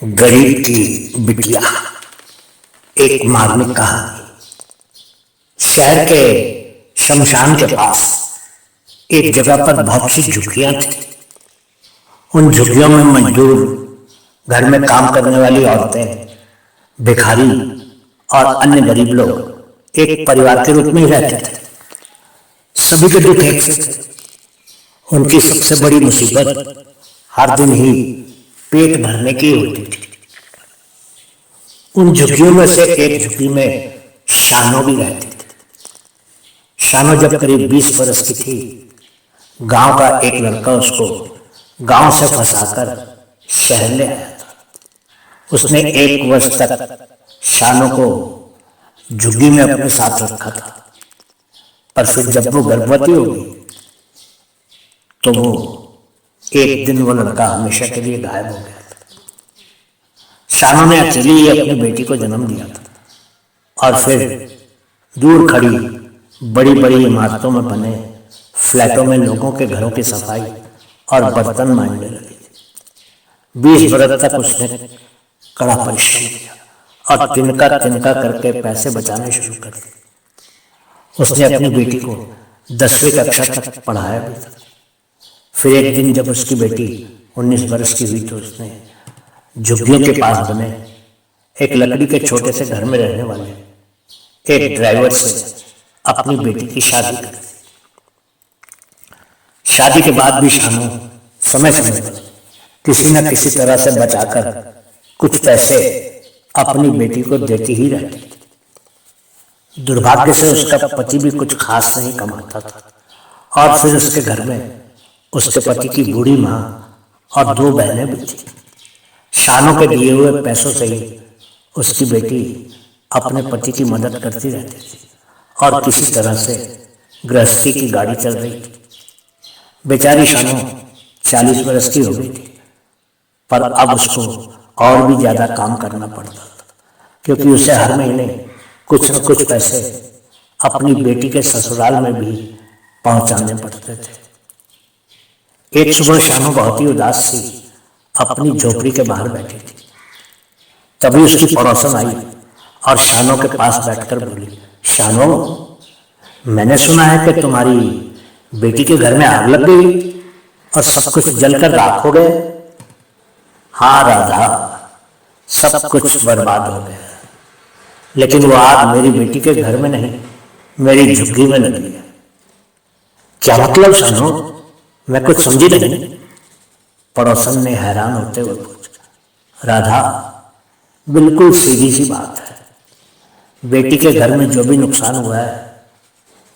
गरीब की बिटिया। एक मार्मिक कहानी। शहर के शमशान के पास एक जगह पर बहुत सी झुग्गियां थी। उन झुग्गियों में मजदूर, घर में काम करने वाली औरतें, भिखारी और अन्य गरीब लोग एक परिवार के रूप में ही रहते थे। सभी के दुख एक से थे। उनकी सबसे बड़ी मुसीबत हर दिन ही पेट भरने की होती थी। उन झुग्गियों में से एक झुग्गी में शानो भी रहती थी। शानो जब करीब 20 बरस की थी, गांव का एक लड़का उसको गांव से फंसाकर शहर ले आया था। उसने 1 वर्ष तक शानो को झुग्गी में अपने साथ रखा था, पर फिर जब वो गर्भवती हो गई तो एक दिन वो लड़का हमेशा के लिए गायब हो गया था। शानो ने अकेली ही अपनी बेटी को जन्म दिया था और फिर दूर खड़ी बड़ी बड़ी इमारतों में बने फ्लैटों में लोगों के घरों की सफाई और बर्तन मांजने लगी। 20 बरस तक उसने कड़ा परिश्रम किया और तिनका तिनका करके पैसे बचाने शुरू कर दिए। उसने अपनी बेटी को 10वीं कक्षा तक पढ़ाया भी था। फिर एक दिन जब उसकी बेटी 19 बरस की हुई तो उसने झुग्गियों के पास बने एक लकड़ी के छोटे से घर में रहने वाले एक ड्राइवर से अपनी बेटी की शादी कर दी। शादी के बाद भी शानो समय समय पर किसी न किसी तरह से बचाकर कुछ पैसे अपनी बेटी को देती ही रहती थी। दुर्भाग्य से उसका पति भी कुछ खास नहीं कमाता था और फिर उसके घर में उसके पति की बूढ़ी माँ और 2 बहनें भी थी। शानो के दिए हुए पैसों से ही उसकी बेटी अपने पति की मदद करती रहती थी और किसी तरह से गृहस्थी की गाड़ी चल रही थी। बेचारी शानो 40 बरस की हो गई थी, पर अब उसको और भी ज्यादा काम करना पड़ता था, क्योंकि उसे हर महीने कुछ न कुछ पैसे अपनी बेटी के ससुराल में भी पहुंचाने पड़ते थे। एक सुबह शानो बहुत ही उदास सी अपनी झोपड़ी के बाहर बैठी थी। तभी उसकी पड़ोसन आई और शानो के पास बैठकर बोली, शानो, मैंने सुना है कि तुम्हारी बेटी के घर में आग लग गई और सब कुछ जलकर राख हो गए। हाँ राधा, सब कुछ बर्बाद हो गया, लेकिन वो आग मेरी बेटी के घर में नहीं, मेरी झुग्गी में लगी है। क्या मतलब शानो? मैं कुछ समझी नहीं। पड़ोसन ने हैरान होते हुए पूछा। राधा, बिल्कुल सीधी सी बात है। बेटी के घर में जो भी नुकसान हुआ है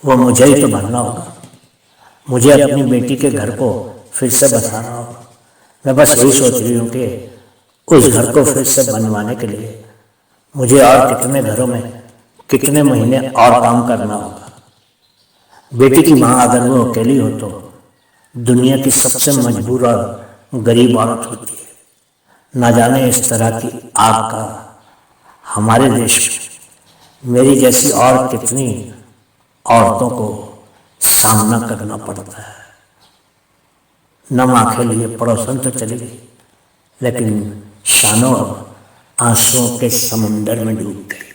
वो मुझे ही तो भरना होगा। मुझे अपनी बेटी के घर को फिर से बसाना होगा। मैं बस यही सोच रही हूँ कि उस घर को फिर से बनवाने के लिए मुझे और कितने घरों में कितने महीने और काम करना होगा। बेटी की माँ अगर वो अकेली हो तो दुनिया की सबसे मजबूर और गरीब औरत होती है। ना जाने इस तरह की आग का हमारे देश में मेरी जैसी और कितनी औरतों को सामना करना पड़ता है। नम आंखें लिए पड़ोसन तो चली गई, लेकिन शानो अब आंसुओं के समुंदर में डूब गई।